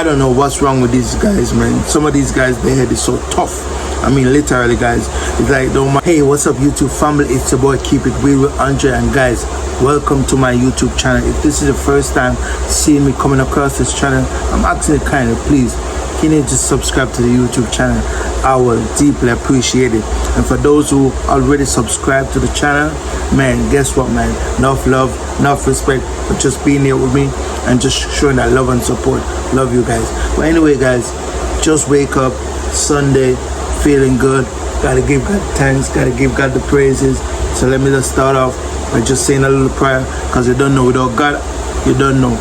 I don't know what's wrong with these guys, man. Some of these guys, their head is so tough. I mean, literally, guys. It's like, don't mind. Hey, what's up, YouTube family? It's your boy, Keep It Real with Andre. And guys, welcome to my YouTube channel. If this is the first time seeing me coming across this channel, I'm asking you kindly, please, can you just subscribe to the YouTube channel? I will deeply appreciate it. And for those who already subscribed to the channel, man, guess what, man? Enough love, enough respect for just being here with me and just showing that love and support. Love you guys. But anyway, guys, just wake up Sunday, feeling good. Gotta give God thanks, gotta give God the praises. So let me just start off by just saying a little prayer, because you don't know, without God, you don't know.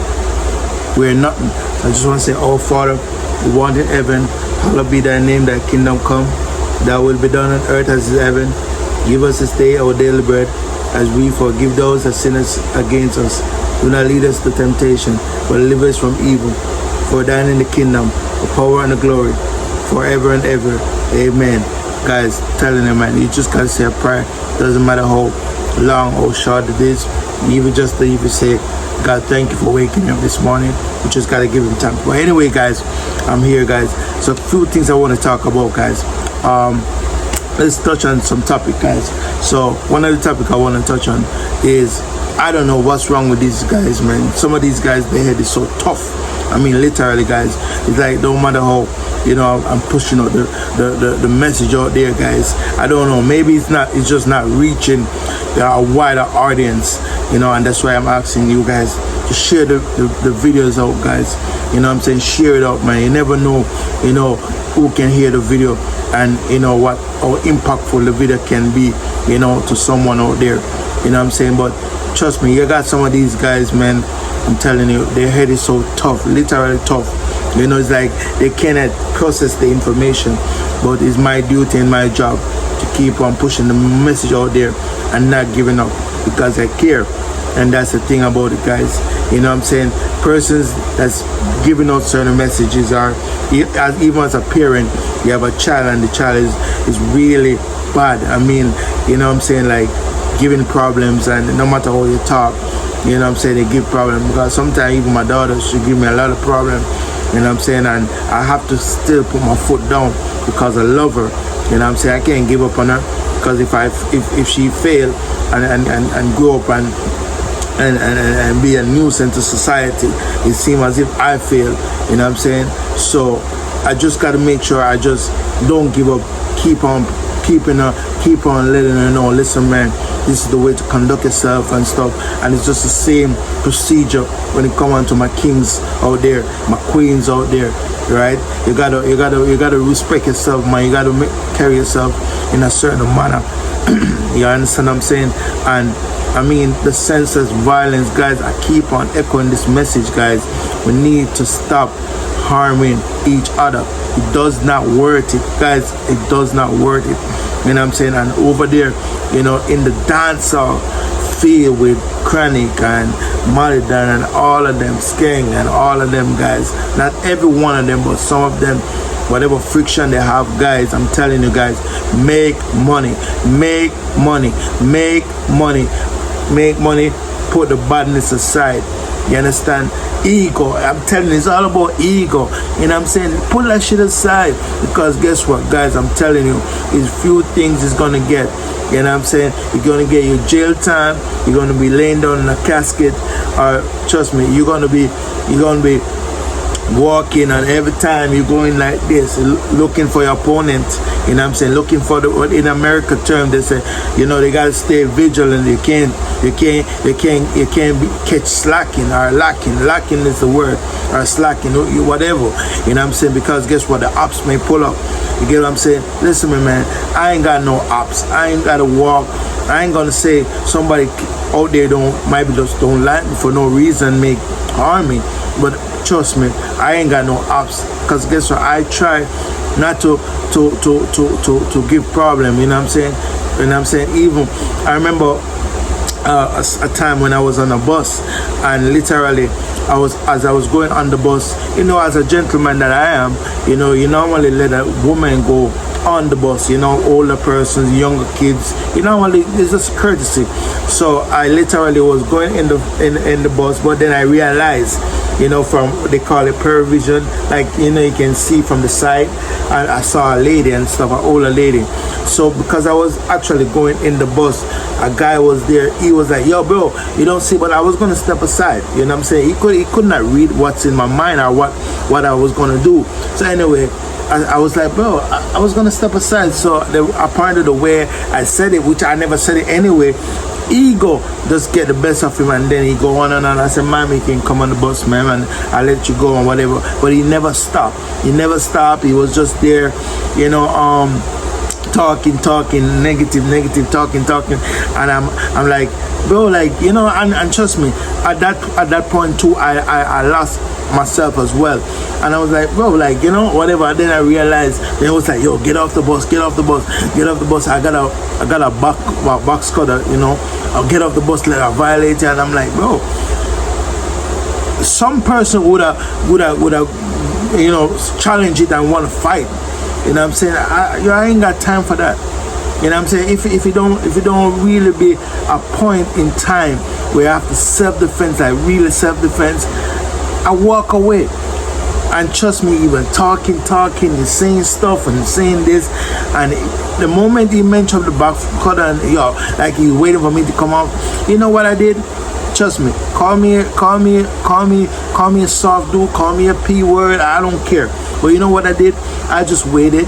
We're nothing. I just want to say, oh Father, who art in heaven, hallowed be thy name, thy kingdom come, thy will be done on earth as in heaven. Give us this day our daily bread, as we forgive those that sin against us. Do not lead us to temptation, but deliver us from evil. For thine is the kingdom, the power and the glory, forever and ever. Amen. Guys, telling you, man, you just gotta say a prayer. Doesn't matter how long or short it is. Even just to even say, God, thank you for waking me up this morning. We just gotta give him thanks. But anyway, guys, I'm here, guys. So a few things I want to talk about, guys. Let's touch on some topic, guys. So one of the topic I want to touch on is, I don't know what's wrong with these guys, man. Some of these guys, their head is so tough. I mean, literally, guys. It's like, don't matter how, you know, I'm pushing out the message out there, guys. I don't know. Maybe it's just not reaching a wider audience, you know, and that's why I'm asking you guys to share the videos out, guys. You know what I'm saying? Share it out, man. You never know, you know, who can hear the video and, you know, how impactful the video can be, you know, to someone out there. You know what I'm saying? But trust me, you got some of these guys, man, I'm telling you, their head is so tough, literally tough. You know, it's like they cannot process the information, but it's my duty and my job to keep on pushing the message out there and not giving up, because I care. And that's the thing about it, guys. You know what I'm saying? Persons that's giving out certain messages are, even as a parent, you have a child and the child is really bad. I mean, you know what I'm saying, like giving problems, and no matter how you talk, you know what I'm saying, they give problems. Because sometimes even my daughter, she give me a lot of problems, you know what I'm saying, and I have to still put my foot down because I love her. You know what I'm saying? I can't give up on her, because if she fail and grow up and be a nuisance to society, it seems as if I fail. You know what I'm saying? So I just got to make sure I just don't give up. Keep on letting her know, listen, man, this is the way to conduct yourself and stuff. And it's just the same procedure when it comes on to my kings out there, my queens out there, right? You gotta respect yourself, man. You gotta carry yourself in a certain manner. You understand what I'm saying? And I mean, the senseless violence, guys, I keep on echoing this message, guys. We need to stop harming each other. It does not worth it, guys. It does not worth it. You know what I'm saying? And over there, you know, in the dancehall field with Chronic and Malie Donn and all of them, Skeng and all of them, guys. Not every one of them, but some of them, whatever friction they have, guys, I'm telling you, guys, make money, make money, make money, make money, put the badness aside. You understand? Ego, I'm telling you, it's all about ego. You know what I'm saying? Put that shit aside, because guess what, guys, I'm telling you, it's few things it's gonna get. You know what I'm saying? You're gonna get your jail time, you're gonna be laying down in a casket, or trust me, you're gonna be walking, and every time you're going like this, looking for your opponent. You know what I'm saying? Looking for what in America term they say, you know, they gotta stay vigilant. You can't be catch slacking or lacking. Lacking is the word, or slacking, whatever. You know what I'm saying? Because guess what? The ops may pull up. You get what I'm saying? Listen, man, I ain't got no ops. I ain't gotta walk. I ain't gonna say somebody out there maybe just don't like me for no reason, make harm me. But trust me, I ain't got no ops, because guess what? I try not to give problem. You know what I'm saying? You know what I'm saying? Even I remember a time when I was on a bus, and literally as I was going on the bus, you know, as a gentleman that I am, you know, you normally let a woman go on the bus, you know, older persons, younger kids, you know, it's just courtesy. So I literally was going in the bus, but then I realized from, they call it perivision, like, you can see from the side. And I saw a lady and stuff, an older lady. So because I was actually going in the bus, a guy was there. He was like, yo, bro, you don't see, but I was going to step aside. You know what I'm saying? He could not read what's in my mind or what I was going to do. So anyway, I was like, bro, I was going to step aside. So apparently the way I said it, which I never said it anyway, ego just get the best of him, and then he go on and on. I said, man, you can come on the bus, man, and I'll let you go and whatever. But he never stopped. He was just there, talking negative, talking, and I'm like, bro, like, and trust me, at that point too, I lost myself as well. And I was like, bro, like, whatever. Then I realized, then it was like, yo, get off the bus. I got a Vybzkartel, I'll get off the bus, let her violate it. And I'm like, bro, some person would have challenge it and want to fight. You know what I'm saying? I ain't got time for that. You know what I'm saying? If it don't really be a point in time where I have to self-defense, like really self-defense, I walk away. And trust me, even talking and saying stuff and saying this, and the moment he mentioned the Vybzkartel and like he's waiting for me to come out, you know what I did? Trust me, call me a soft dude, call me a P word, I don't care. But you know what I did? I just waited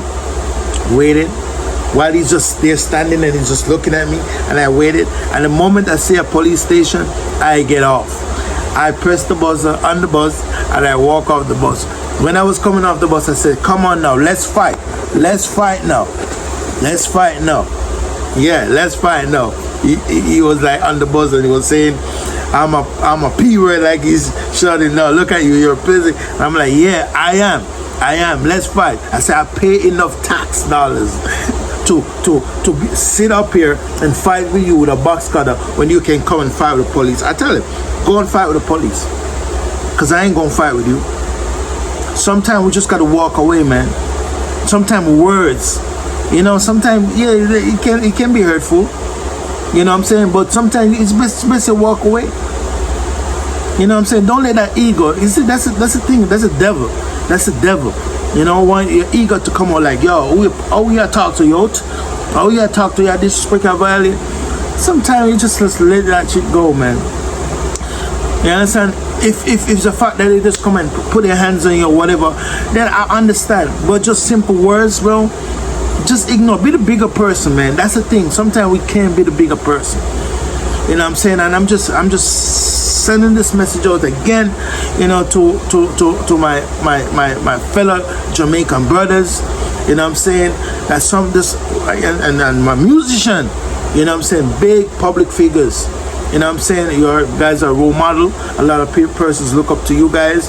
while he's just there standing and he's just looking at me, and I waited. And the moment I see a police station, I get off. I press the buzzer on the bus and I walk off the bus. When I was coming off the bus, I said, come on now, let's fight now. Yeah, let's fight now. He was like on the bus and he was saying, I'm a P word, like he's shouting, no, look at you, you're busy. And I'm like, yeah, I am, let's fight. I said, I pay enough tax dollars to sit up here and fight with you with a Vybzkartel when you can come and fight with the police. I tell him, go and fight with the police, because I ain't gonna fight with you. Sometimes we just gotta walk away, man. Sometimes words, sometimes, yeah, it can be hurtful, you know what I'm saying, but sometimes it's best to walk away. You know what I'm saying? Don't let that ego, you see, that's the thing, that's the devil. Want your ego to come out like, yo, we gotta talk to you, we gotta talk to you, disrespect and violate. Sometimes you just let that shit go, man. You understand? If it's the fact that they just come and put their hands on you or whatever, then I understand. But just simple words, bro, just ignore. Be the bigger person, man. That's the thing. Sometimes we can't be the bigger person. You know what I'm saying? And I'm just sending this message out again, to my fellow Jamaican brothers. You know what I'm saying? That and my musician, you know what I'm saying, big public figures. You know what I'm saying? You guys are a role model. A lot of persons look up to you guys.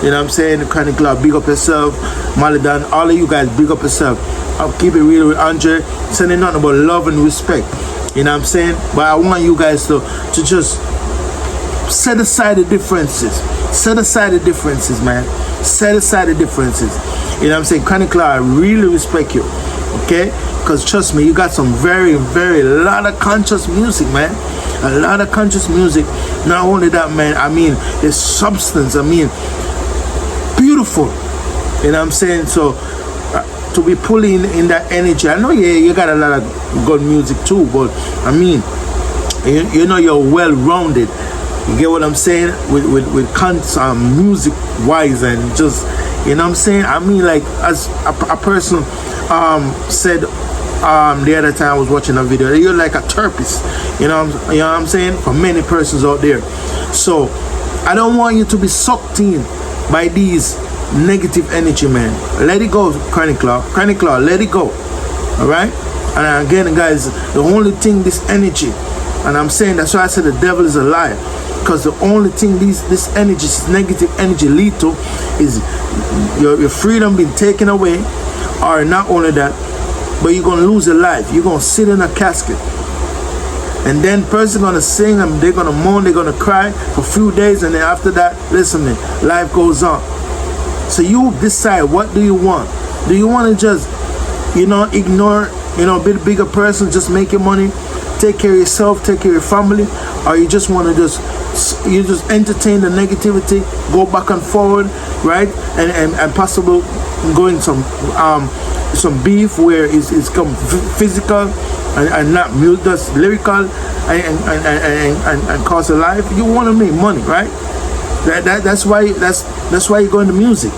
You know what I'm saying? The kind of club, big up yourself. Malie Donn, all of you guys, big up yourself. I'll keep it real with Andre, saying nothing about love and respect. You know what I'm saying? But I want you guys to just set aside the differences. Set aside the differences, man. Set aside the differences. You know what I'm saying? Kind of club, I really respect you. Okay? Because trust me, you got some very, very lot of conscious music, man. A lot of conscious music. Not only that, man, I mean, there's substance. I mean, beautiful. You know what I'm saying? So to be pulling in that energy, I know, yeah, you got a lot of good music too, but I mean, you're well-rounded. You get what I'm saying? With music wise, and just, you know what I'm saying? I mean, like, as a person said the other time I was watching a video, you're like a therapist. You know what I'm saying? For many persons out there. So I don't want you to be sucked in by these negative energy, man. Let it go, Chronic Claw, let it go. Alright? And again, guys, the only thing, this energy, and I'm saying, that's why I said the devil is a liar, because the only thing this energy, this negative energy lead to is your freedom being taken away, or not only that, but you're gonna lose your life. You're gonna sit in a casket, and then person gonna sing and they're gonna moan, they're gonna cry for a few days, and then after that, listen to me, life goes on. So you decide, what do you want? Do you want to just, ignore, be the bigger person, just make your money, take care of yourself, take care of your family, or you just want to just entertain the negativity, go back and forward, right? And possible going some beef where it's come physical and not just lyrical and cause a life. You want to make money, right? That's why you go into music.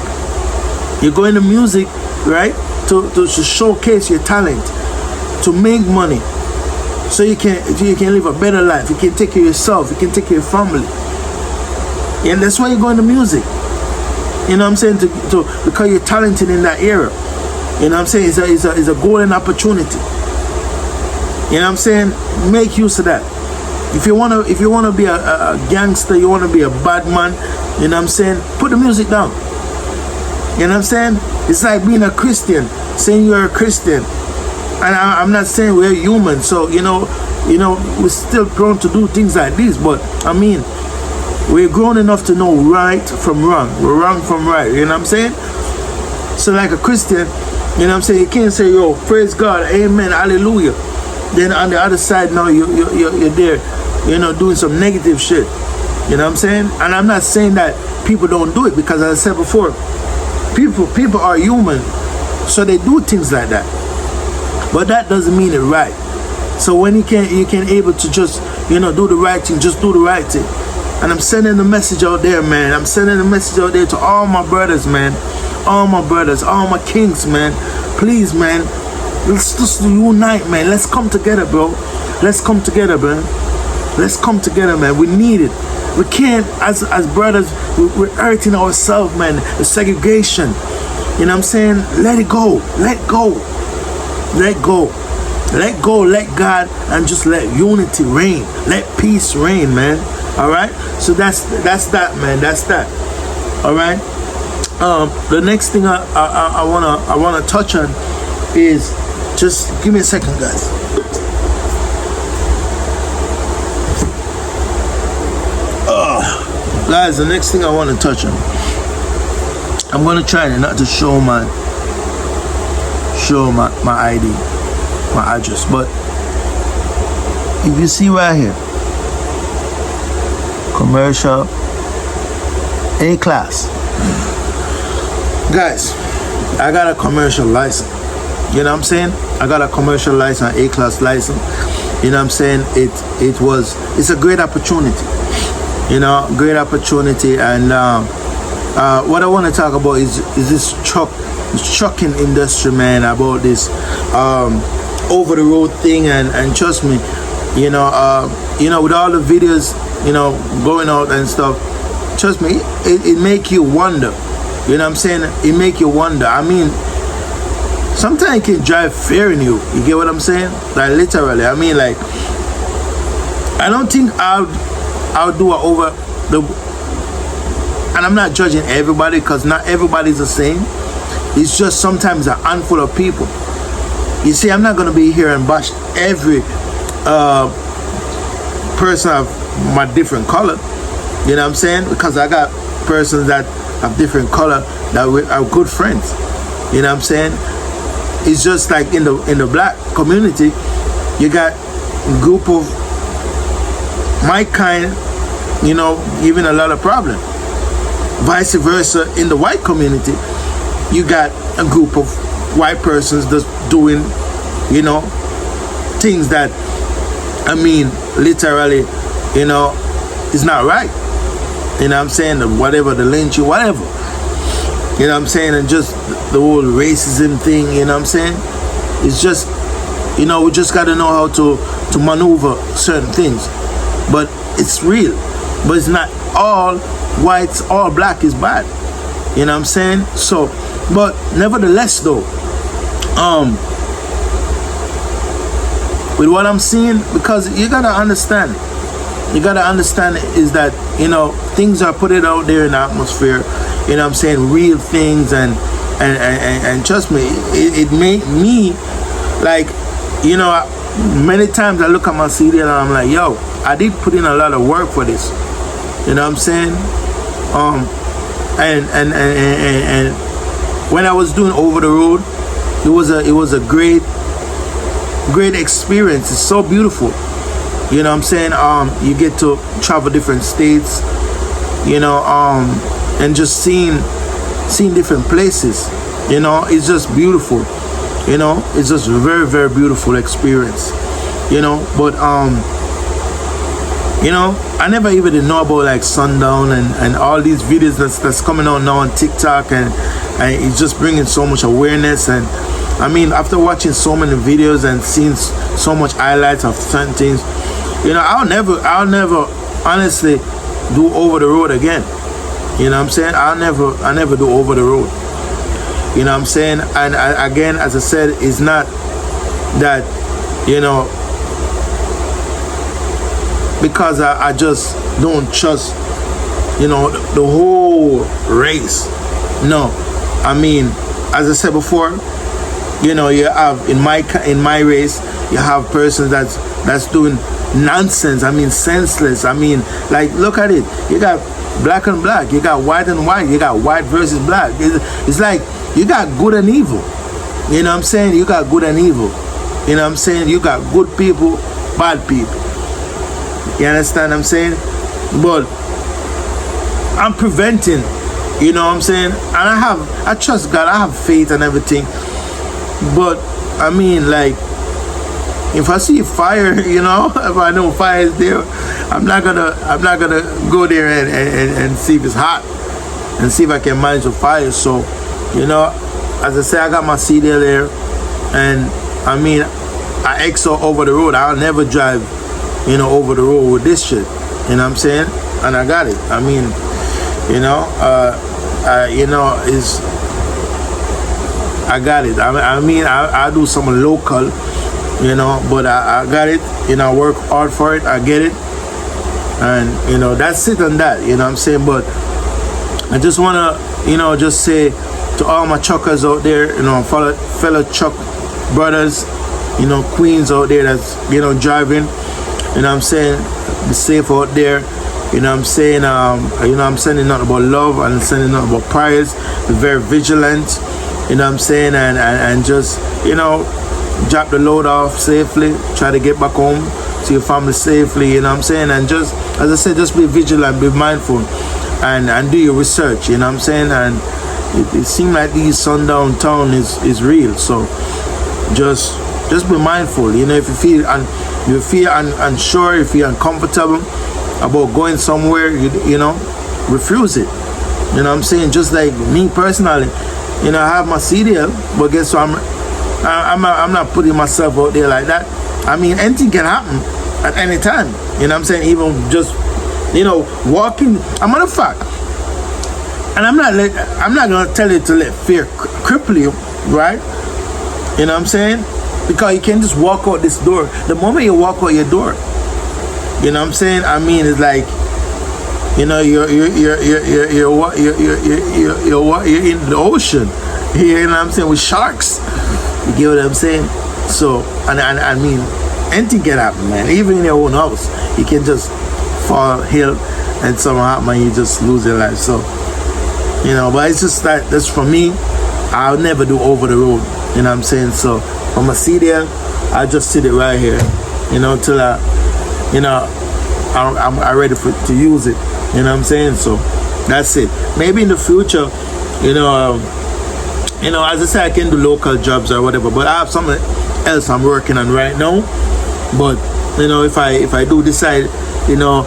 You go into music, right, to showcase your talent, to make money, so you can live a better life. You can take care of yourself. You can take care of your family. And that's why you go into music. You know what I'm saying? Because you're talented in that era. You know what I'm saying? It's a golden opportunity. You know what I'm saying? Make use of that. If you wanna be a gangster, you wanna be a bad man, you know what I'm saying? Put the music down. You know what I'm saying? It's like being a Christian, saying you're a Christian. And I'm not saying we're human, so you know, we're still prone to do things like this. But I mean, we're grown enough to know right from wrong. We're wrong from right. You know what I'm saying? So like a Christian, you know what I'm saying? You can't say, yo, praise God, amen, hallelujah. Then on the other side, now you're there, you know, doing some negative shit. You know what I'm saying? And I'm not saying that people don't do it, because as I said before, people are human, so they do things like that. But that doesn't mean it right. So when you can able to just, you know, do the right thing, just do the right thing. And I'm sending the message out there, man. I'm sending the message out there to all my brothers, man. All my brothers, all my kings, man. Please, man. Let's just unite, man. Let's come together, bro. Let's come together, man. Let's come together, man. We need it. We can't, as brothers, we're hurting ourselves, man. The segregation. You know what I'm saying? Let it go. Let go. Let go. Let go. Let God, and just let unity reign. Let peace reign, man. All right. So that's that, man. That's that. All right. The next thing I wanna touch on is, just give me a second, guys. Guys, the next thing I want to touch on, I'm gonna try not to show my ID, my address, but if you see right here, commercial A class, guys, I got a commercial license. You know what I'm saying? I got a commercial license, A class license. You know what I'm saying? It's a great opportunity. You know, great opportunity. And what I want to talk about is this trucking industry, man. About this over the road thing, and trust me, you know, with all the videos, you know, going out and stuff, trust me, it make you wonder. You know what I'm saying? It make you wonder. I mean, sometimes it can drive fear in you. You get what I'm saying? Like, literally. I mean, like, I don't think I'll do it over the, and I'm not judging everybody, because not everybody's the same. It's just sometimes a handful of people. You see, I'm not gonna be here and bash every person of my different color. You know what I'm saying? Because I got persons that have different color that are good friends. You know what I'm saying? It's just like in the black community, you got a group of my kind, you know, giving a lot of problem. Vice versa, in the white community, you got a group of white persons that's doing, you know, things that, I mean, literally, you know, is not right. You know what I'm saying? Whatever, the lynching, whatever. You know what I'm saying? And just the whole racism thing, you know what I'm saying? It's just, you know, we just got to know how to maneuver certain things. But it's real. But it's not all whites, all black is bad. You know what I'm saying? So, but nevertheless though, with what I'm seeing, because you got to understand is that, you know, things are put it out there in the atmosphere, you know what I'm saying, real things, and trust me, it made me, like, you know, many times I look at my CD and I'm like, yo, I did put in a lot of work for this, you know what I'm saying, and when I was doing Over the Road, it was a great experience. It's so beautiful. You know what I'm saying? You get to travel different states, you know, and just seeing different places. You know, it's just beautiful. You know, it's just a very, very beautiful experience. You know, but you know, I never even did know about like Sundown and all these videos that's coming out now on TikTok, and it's just bringing so much awareness. And I mean, after watching so many videos and seeing so much highlights of certain things, you know, I'll never honestly do over the road again. You know what I'm saying? I'll never do over the road. You know what I'm saying? And again, as I said, it's not that, you know, because I just don't trust, you know, the whole race. No, I mean, as I said before, you know, you have in my race, you have persons that's doing nonsense. I mean, senseless. I mean, like, look at it. You got black and black. You got white and white. You got white versus black. It's like you got good and evil. You know what I'm saying? You got good and evil. You know what I'm saying? You got good people, bad people. You understand what I'm saying? But I'm preventing, you know what I'm saying? And I trust God, I have faith and everything. But I mean, like, if I see fire, you know, if I know fire is there, I'm not gonna go there and see if it's hot and see if I can manage the fire. So, you know, as I say, I got my CDL there, and I mean, I exit over the road. I'll never drive, you know, over the road with this shit. You know what I'm saying? And I got it. I mean, you know, you know, I got it. I mean, I do some local, you know, but I got it. You know, I work hard for it. I get it. And, you know, that's it on that. You know what I'm saying? But I just want to, you know, just say to all my truckers out there, you know, fellow truck brothers, you know, queens out there that's, you know, driving. You know what I'm saying? Be safe out there. You know what I'm saying? You know, I'm sending nothing about love and sending nothing about prayers. Be very vigilant. You know what I'm saying? And just, you know, drop the load off safely. Try to get back home to your family safely. You know what I'm saying? And just, as I said, just be vigilant, be mindful, and do your research. You know what I'm saying? And it seems like these sundown town is real. So just be mindful. You know, if you feel unsure, if you're uncomfortable about going somewhere, you know, refuse it. You know what I'm saying? Just like me personally, you know, I have my CDL, but guess what? I'm not putting myself out there like that. I mean, anything can happen at any time. You know what I'm saying? Even just, you know, walking. A matter of fact, and I'm not gonna tell you to let fear cripple you, right? You know what I'm saying? Because you can't just walk out this door. The moment you walk out your door, you know what I'm saying? I mean, it's like, you know, you're in the ocean. You know what I'm saying? With sharks. You get what I'm saying? So, and I mean, anything can happen, man. Even in your own house, you can just fall hill and something happen and you just lose your life. So, you know, but it's just that, that's for me. I'll never do over the road. You know what I'm saying? So, from a CDL, I just sit it right here, you know, till I'm ready to use it. You know what I'm saying? So that's it. Maybe in the future, you know, as I say, I can do local jobs or whatever, but I have something else I'm working on right now. But you know, if I do decide, you know,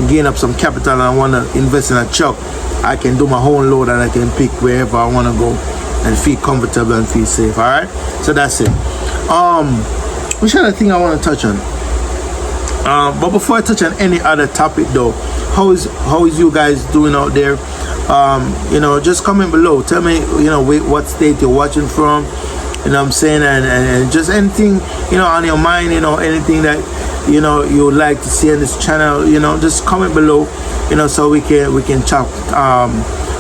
gain up some capital and I want to invest in a truck, I can do my own load and I can pick wherever I want to go and feel comfortable and feel safe. All right, so that's it. Which other thing I want to touch on? But before I touch on any other topic though, how is you guys doing out there? You know, just comment below. Tell me, you know, what state you're watching from. You know what I'm saying? And just anything, you know, on your mind, you know, anything that, you know, you would like to see on this channel, you know, just comment below, you know, so we can talk.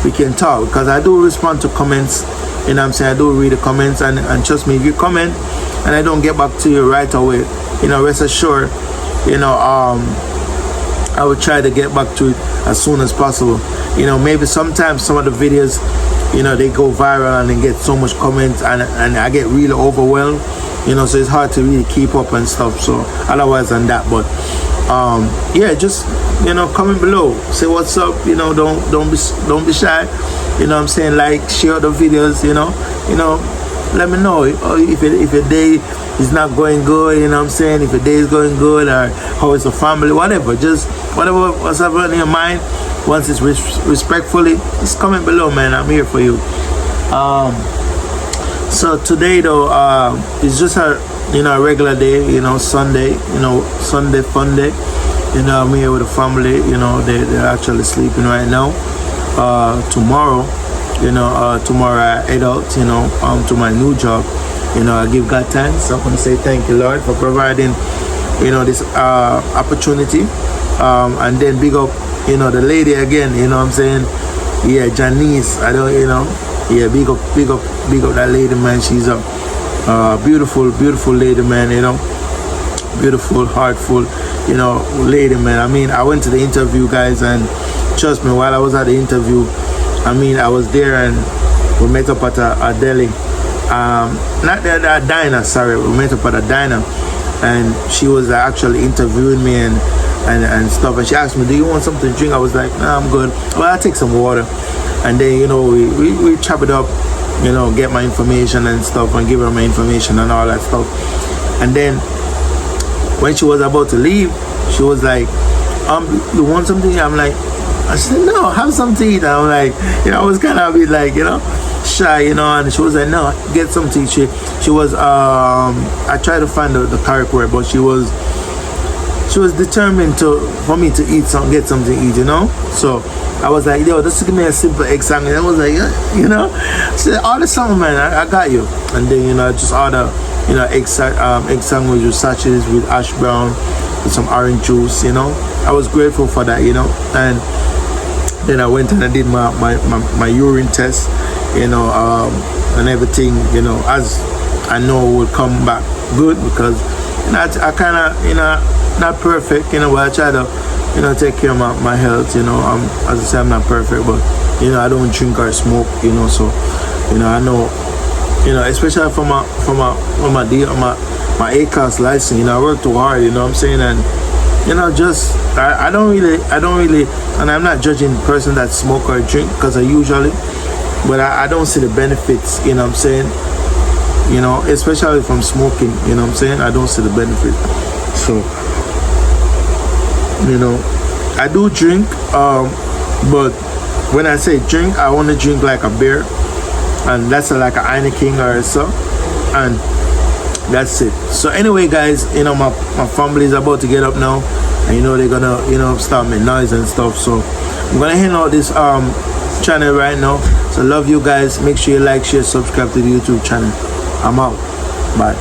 We can talk, because I do respond to comments. You know what I'm saying? I do read the comments, and trust me, if you comment and I don't get back to you right away, you know, rest assured, you know, I will try to get back to it as soon as possible. You know, maybe sometimes some of the videos, you know, they go viral and they get so much comments, and I get really overwhelmed. you know, so it's hard to really keep up and stuff. So otherwise than that, but yeah, just, you know, comment below, say what's up, you know, don't be shy, you know what I'm saying, like, share the videos, you know, let me know if your day is not going good, you know what I'm saying, if your day is going good, or how is the family, whatever, just what's ever in your mind. Once it's respectfully, just comment below, man. I'm here for you. So today though, it's just a regular day, you know, Sunday, Sunday fun day. You know, I'm here with the family, you know, they're actually sleeping right now. Tomorrow I head out, you know, to my new job. You know, I give God thanks. I want to say thank you, Lord, for providing, you know, this opportunity. And then big up, you know, the lady again, you know what I'm saying? Yeah, Janice, yeah, big up that lady, man. She's a beautiful lady, man, you know, beautiful, heartful, you know, lady, man. I mean, I went to the interview, guys, and trust me, while I was at the interview, I mean, I was there and we met up at a deli, not a diner, sorry, we met up at a diner, and she was actually interviewing me and stuff, and she asked me, do you want something to drink? I was like, nah, I'm good. Well, I'll take some water. And then, you know, we chop it up, you know, get my information and stuff, and give her my information and all that stuff. And then when she was about to leave, she was like, you want something? I'm like, I said, no, have something to eat. And I'm like, you know, I was kind of a bit like, you know, shy, you know, and she was like, no, get something. She was, I tried to find the correct word, but she was determined for me to eat get something to eat, you know. So I was like, yo, just give me a simple egg sandwich. I was like, yeah, you know, she said, order something, man, I got you. And then, you know, I just order, you know, egg sandwich with sachets with hash brown with some orange juice, you know. I was grateful for that, you know. And then I went and I did my urine test, you know, and everything, you know, as I know will come back good, because, you know, I kind of, you know, not perfect, you know, but I try to, you know, take care of my health, you know. As I say, I'm not perfect, but, you know, I don't drink or smoke, you know, so, you know, I know, you know, especially for my A-class license, you know, I worked too hard, you know what I'm saying, and, you know, just, I don't really, and I'm not judging the person that smoke or drink, because I usually, but I don't see the benefits, you know what I'm saying, you know, especially from smoking, you know what I'm saying, I don't see the benefit. So, you know, I do drink, but when I say drink, I want to drink like a beer, and that's like a Heineken or so, and that's it. So anyway, guys, you know, my family is about to get up now, and you know, they're gonna, you know, start making noise and stuff. So I'm gonna hand out this channel right now. So love you guys. Make sure you like, share, subscribe to the YouTube channel. I'm out. Bye.